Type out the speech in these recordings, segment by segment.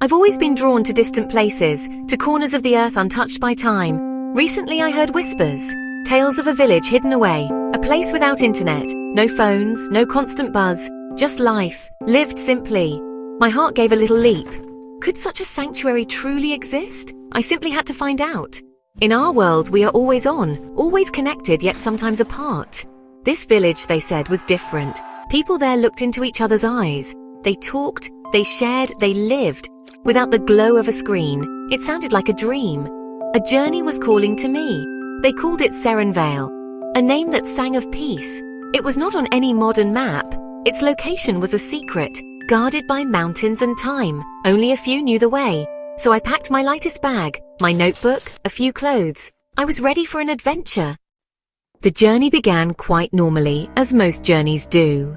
I've always been drawn to distant places, to corners of the earth untouched by time. Recently I heard whispers, tales of a village hidden away, a place without internet, no phones, no constant buzz, just life, lived simply. My heart gave a little leap. Could such a sanctuary truly exist? I simply had to find out. In our world, we are always on, always connected, yet sometimes apart. This village, they said, was different. People there looked into each other's eyes. They talked, they shared, they lived. Without the glow of a screen, it sounded like a dream. A journey was calling to me. They called it Serenvale, a name that sang of peace. It was not on any modern map. Its location was a secret, guarded by mountains and time. Only a few knew the way. So I packed my lightest bag, my notebook, a few clothes. I was ready for an adventure. The journey began quite normally, as most journeys do.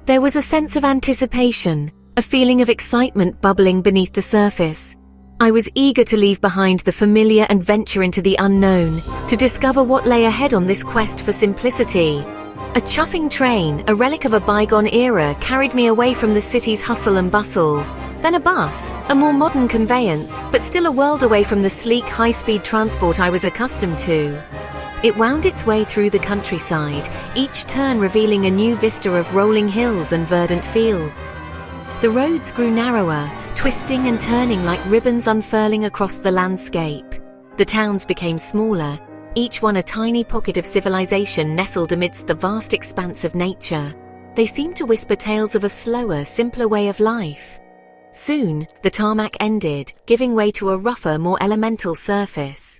There was a sense of anticipation, a feeling of excitement bubbling beneath the surface. I was eager to leave behind the familiar and venture into the unknown, to discover what lay ahead on this quest for simplicity. A chuffing train, a relic of a bygone era, carried me away from the city's hustle and bustle. Then a bus, a more modern conveyance, but still a world away from the sleek, high-speed transport I was accustomed to. It wound its way through the countryside, each turn revealing a new vista of rolling hills and verdant fields. The roads grew narrower, twisting and turning like ribbons unfurling across the landscape. The towns became smaller, each one a tiny pocket of civilization nestled amidst the vast expanse of nature. They seemed to whisper tales of a slower, simpler way of life. Soon, the tarmac ended, giving way to a rougher, more elemental surface.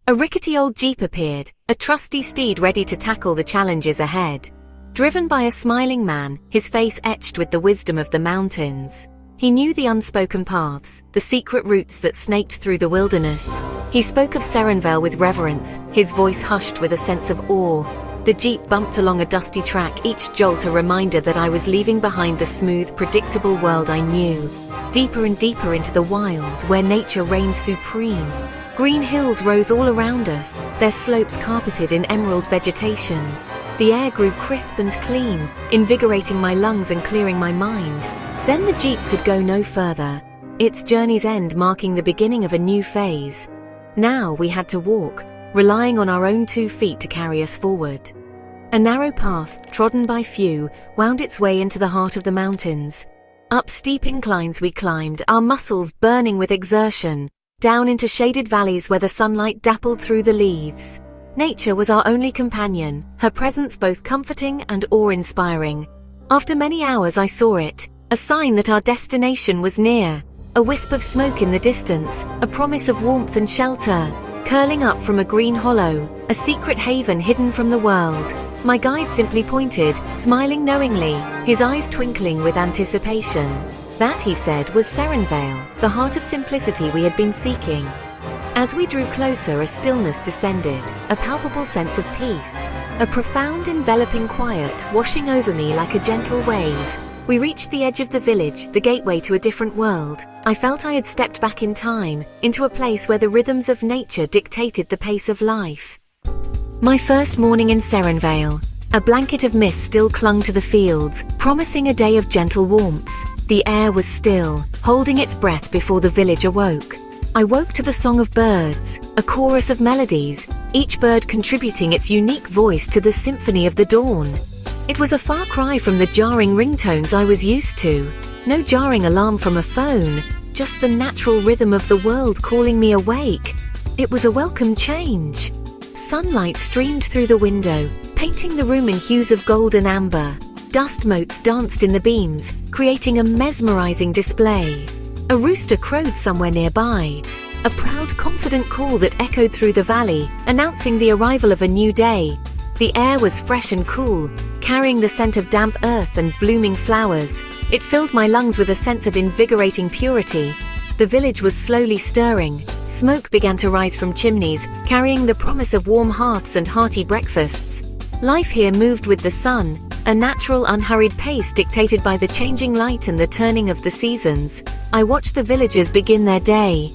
A rickety old jeep appeared, a trusty steed ready to tackle the challenges ahead. Driven by a smiling man, his face etched with the wisdom of the mountains. He knew the unspoken paths, the secret routes that snaked through the wilderness. He spoke of Serenvale with reverence, his voice hushed with a sense of awe. The jeep bumped along a dusty track, each jolt a reminder that I was leaving behind the smooth, predictable world I knew. Deeper and deeper into the wild, where nature reigned supreme. Green hills rose all around us, their slopes carpeted in emerald vegetation. The air grew crisp and clean, invigorating my lungs and clearing my mind. Then the jeep could go no further, its journey's end marking the beginning of a new phase. Now we had to walk, relying on our own 2 feet to carry us forward. A narrow path, trodden by few, wound its way into the heart of the mountains. Up steep inclines we climbed, our muscles burning with exertion, down into shaded valleys where the sunlight dappled through the leaves. Nature was our only companion, her presence both comforting and awe-inspiring. After many hours I saw it, a sign that our destination was near. A wisp of smoke in the distance, a promise of warmth and shelter, curling up from a green hollow, a secret haven hidden from the world. My guide simply pointed, smiling knowingly, his eyes twinkling with anticipation. That, he said, was Serenvale, the heart of simplicity we had been seeking. As we drew closer, a stillness descended, a palpable sense of peace, a profound enveloping quiet washing over me like a gentle wave. We reached the edge of the village, the gateway to a different world. I felt I had stepped back in time, into a place where the rhythms of nature dictated the pace of life. My first morning in Serenvale. A blanket of mist still clung to the fields, promising a day of gentle warmth. The air was still, holding its breath before the village awoke. I woke to the song of birds, a chorus of melodies, each bird contributing its unique voice to the symphony of the dawn. It was a far cry from the jarring ringtones I was used to. No jarring alarm from a phone, just the natural rhythm of the world calling me awake. It was a welcome change. Sunlight streamed through the window, painting the room in hues of gold and amber. Dust motes danced in the beams, creating a mesmerizing display. A rooster crowed somewhere nearby, a proud, confident call that echoed through the valley, announcing the arrival of a new day. The air was fresh and cool, carrying the scent of damp earth and blooming flowers. It filled my lungs with a sense of invigorating purity. The village was slowly stirring. Smoke began to rise from chimneys, carrying the promise of warm hearths and hearty breakfasts. Life here moved with the sun, a natural, unhurried pace dictated by the changing light and the turning of the seasons. I watched the villagers begin their day.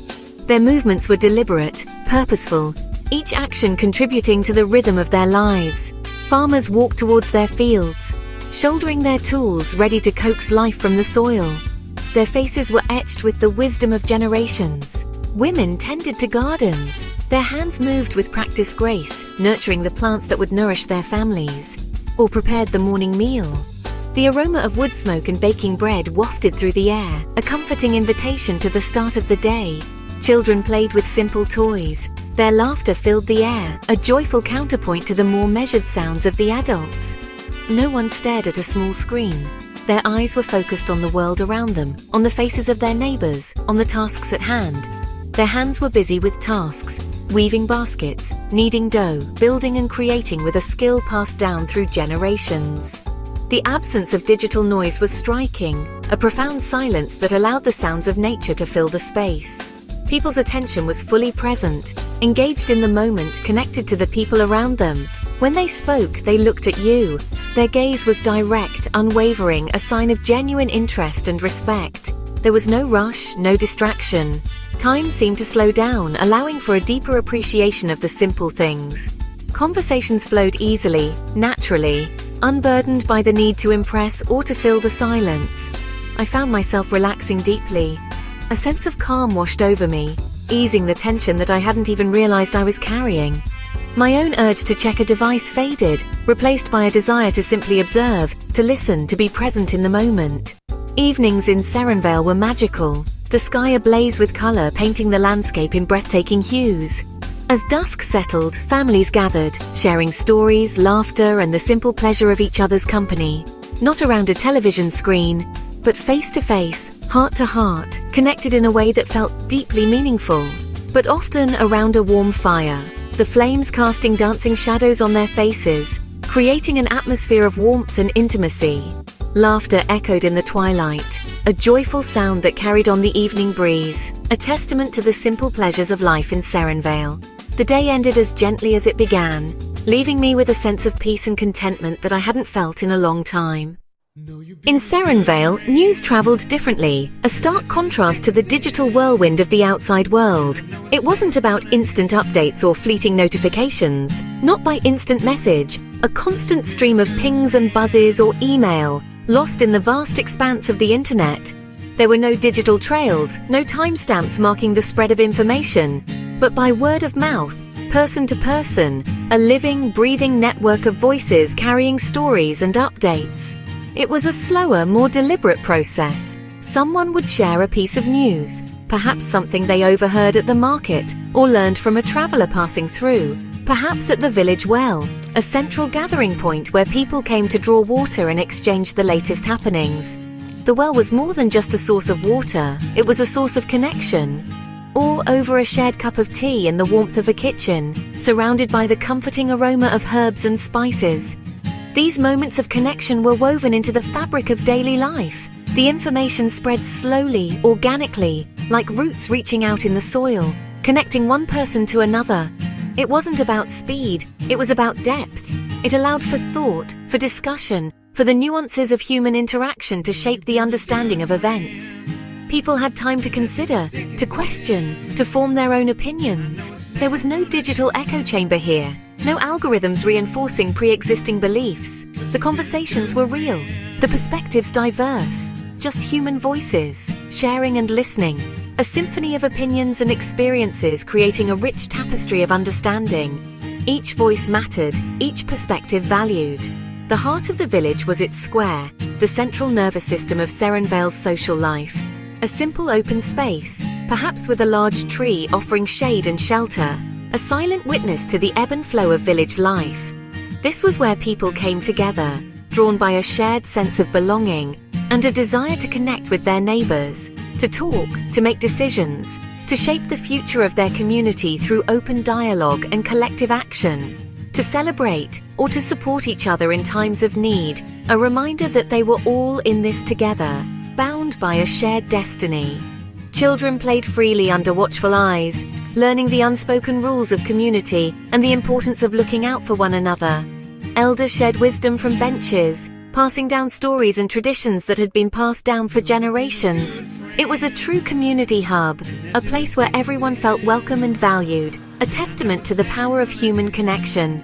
Their movements were deliberate, purposeful, each action contributing to the rhythm of their lives. Farmers walked towards their fields, shouldering their tools ready to coax life from the soil. Their faces were etched with the wisdom of generations. Women tended to gardens. Their hands moved with practiced grace, nurturing the plants that would nourish their families, or prepared the morning meal. The aroma of wood smoke and baking bread wafted through the air, a comforting invitation to the start of the day. Children played with simple toys. Their laughter filled the air, a joyful counterpoint to the more measured sounds of the adults. No one stared at a small screen. Their eyes were focused on the world around them, on the faces of their neighbors, on the tasks at hand. Their hands were busy with tasks, weaving baskets, kneading dough, building and creating with a skill passed down through generations. The absence of digital noise was striking, a profound silence that allowed the sounds of nature to fill the space. People's attention was fully present, engaged in the moment, connected to the people around them. When they spoke, they looked at you. Their gaze was direct, unwavering, a sign of genuine interest and respect. There was no rush, no distraction. Time seemed to slow down, allowing for a deeper appreciation of the simple things. Conversations flowed easily, naturally, unburdened by the need to impress or to fill the silence. I found myself relaxing deeply. A sense of calm washed over me, easing the tension that I hadn't even realized I was carrying. My own urge to check a device faded, replaced by a desire to simply observe, to listen, to be present in the moment. Evenings in Serenvale were magical, the sky ablaze with color, painting the landscape in breathtaking hues. As dusk settled, families gathered, sharing stories, laughter, and the simple pleasure of each other's company. Not around a television screen, but face to face, heart to heart, connected in a way that felt deeply meaningful. But often around a warm fire, the flames casting dancing shadows on their faces, creating an atmosphere of warmth and intimacy. Laughter echoed in the twilight, a joyful sound that carried on the evening breeze, a testament to the simple pleasures of life in Serenvale. The day ended as gently as it began, leaving me with a sense of peace and contentment that I hadn't felt in a long time. In Serenvale, news traveled differently, a stark contrast to the digital whirlwind of the outside world. It wasn't about instant updates or fleeting notifications, not by instant message, a constant stream of pings and buzzes or email, lost in the vast expanse of the internet. There were no digital trails, no timestamps marking the spread of information, but by word of mouth, person to person, a living, breathing network of voices carrying stories and updates. It was a slower, more deliberate process. Someone would share a piece of news, perhaps something they overheard at the market or learned from a traveler passing through, perhaps at the village well, a central gathering point where people came to draw water and exchange the latest happenings. The well was more than just a source of water, it was a source of connection. Or over a shared cup of tea in the warmth of a kitchen, surrounded by the comforting aroma of herbs and spices. These moments of connection were woven into the fabric of daily life. The information spread slowly, organically, like roots reaching out in the soil, connecting one person to another. It wasn't about speed, it was about depth. It allowed for thought, for discussion, for the nuances of human interaction to shape the understanding of events. People had time to consider, to question, to form their own opinions. There was no digital echo chamber here, no algorithms reinforcing pre-existing beliefs. The conversations were real, the perspectives diverse, just human voices, sharing and listening. A symphony of opinions and experiences creating a rich tapestry of understanding. Each voice mattered, each perspective valued. The heart of the village was its square, the central nervous system of Serenvale's social life. A simple open space, perhaps with a large tree offering shade and shelter, a silent witness to the ebb and flow of village life. This was where people came together, drawn by a shared sense of belonging and a desire to connect with their neighbors, to talk, to make decisions, to shape the future of their community through open dialogue and collective action, to celebrate or to support each other in times of need, a reminder that they were all in this together, bound by a shared destiny. Children played freely under watchful eyes, learning the unspoken rules of community and the importance of looking out for one another. Elders shared wisdom from benches, passing down stories and traditions that had been passed down for generations. It was a true community hub, a place where everyone felt welcome and valued, a testament to the power of human connection.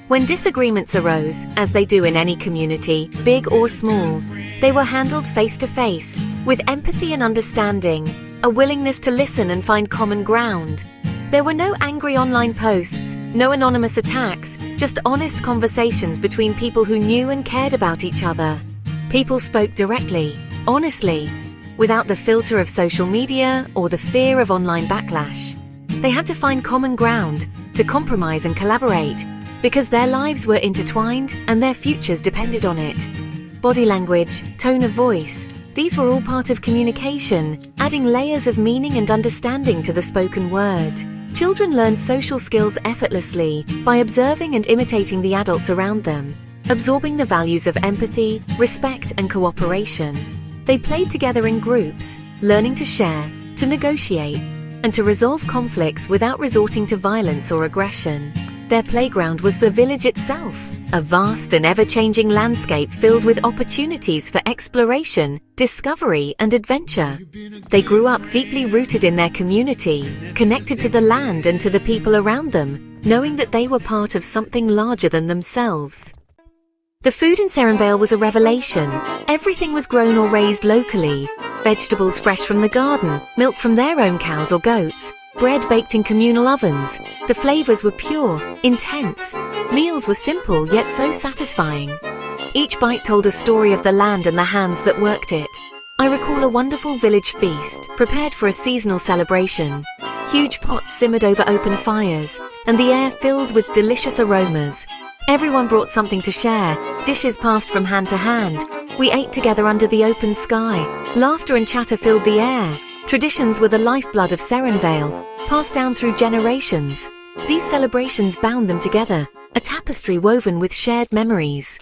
When disagreements arose, as they do in any community, big or small, they were handled face to face, with empathy and understanding, a willingness to listen and find common ground. There were no angry online posts, no anonymous attacks, just honest conversations between people who knew and cared about each other. People spoke directly, honestly, without the filter of social media or the fear of online backlash. They had to find common ground, to compromise and collaborate, because their lives were intertwined and their futures depended on it. Body language, tone of voice, these were all part of communication, adding layers of meaning and understanding to the spoken word. Children learned social skills effortlessly by observing and imitating the adults around them, absorbing the values of empathy, respect, and cooperation. They played together in groups, learning to share, to negotiate, and to resolve conflicts without resorting to violence or aggression. Their playground was the village itself, a vast and ever-changing landscape filled with opportunities for exploration, discovery, and adventure. They grew up deeply rooted in their community, connected to the land and to the people around them, knowing that they were part of something larger than themselves. The food in Serenvale was a revelation. Everything was grown or raised locally. Vegetables fresh from the garden, milk from their own cows or goats, bread baked in communal ovens. The flavors were pure, intense. Meals were simple yet so satisfying. Each bite told a story of the land and the hands that worked it. I recall a wonderful village feast, prepared for a seasonal celebration. Huge pots simmered over open fires, and the air filled with delicious aromas. Everyone brought something to share, dishes passed from hand to hand. We ate together under the open sky. Laughter and chatter filled the air. Traditions were the lifeblood of Serenvale, passed down through generations. These celebrations bound them together, a tapestry woven with shared memories.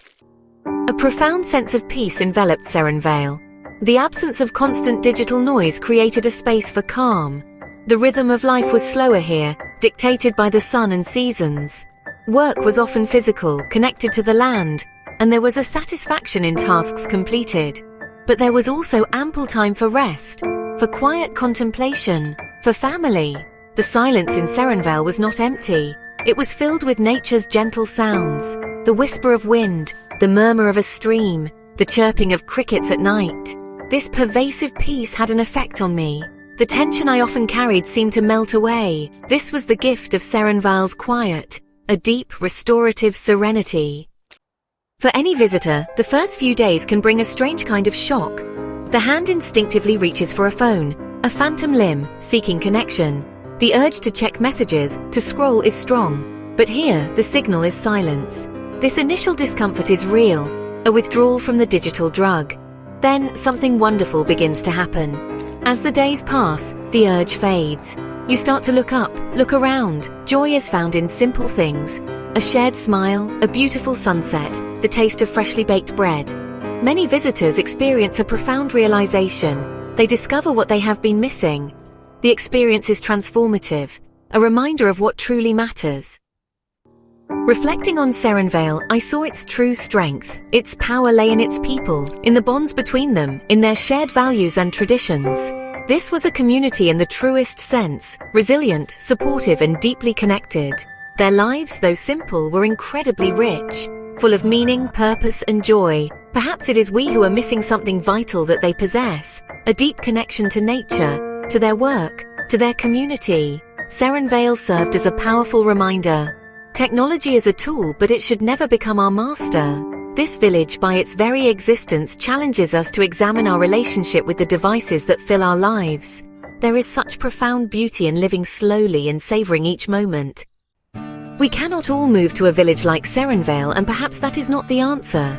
A profound sense of peace enveloped Serenvale. The absence of constant digital noise created a space for calm. The rhythm of life was slower here, dictated by the sun and seasons. Work was often physical, connected to the land, and there was a satisfaction in tasks completed. But there was also ample time for rest, for quiet contemplation, for family. The silence in Serenvale was not empty. It was filled with nature's gentle sounds, the whisper of wind, the murmur of a stream, the chirping of crickets at night. This pervasive peace had an effect on me. The tension I often carried seemed to melt away. This was the gift of Serenvale's quiet, a deep, restorative serenity. For any visitor, the first few days can bring a strange kind of shock. The hand instinctively reaches for a phone, a phantom limb, seeking connection. The urge to check messages, to scroll is strong. But here, the signal is silence. This initial discomfort is real, a withdrawal from the digital drug. Then, something wonderful begins to happen. As the days pass, the urge fades. You start to look up, look around. Joy is found in simple things. A shared smile, a beautiful sunset, the taste of freshly baked bread. Many visitors experience a profound realization. They discover what they have been missing. The experience is transformative, a reminder of what truly matters. Reflecting on Serenvale, I saw its true strength. Its power lay in its people, in the bonds between them, in their shared values and traditions. This was a community in the truest sense, resilient, supportive, and deeply connected. Their lives, though simple, were incredibly rich, full of meaning, purpose, and joy. Perhaps it is we who are missing something vital that they possess, a deep connection to nature, to their work, to their community. Serenvale served as a powerful reminder. Technology is a tool, but it should never become our master. This village, by its very existence, challenges us to examine our relationship with the devices that fill our lives. There is such profound beauty in living slowly and savoring each moment. We cannot all move to a village like Serenvale, and perhaps that is not the answer.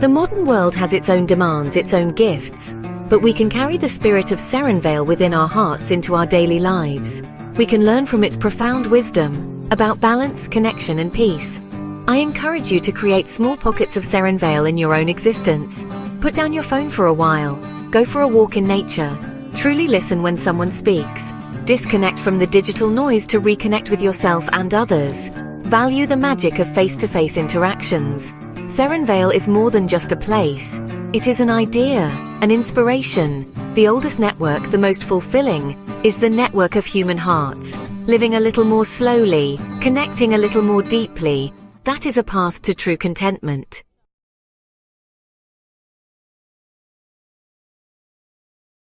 The modern world has its own demands, its own gifts, but we can carry the spirit of Serenvale within our hearts into our daily lives. We can learn from its profound wisdom about balance, connection, and peace. I encourage you to create small pockets of Serenvale in your own existence. Put down your phone for a while. Go for a walk in nature. Truly listen when someone speaks. Disconnect from the digital noise to reconnect with yourself and others. Value the magic of face-to-face interactions. Serenvale is more than just a place. It is an idea, an inspiration. The oldest network, the most fulfilling, is the network of human hearts. Living a little more slowly, connecting a little more deeply, that is a path to true contentment.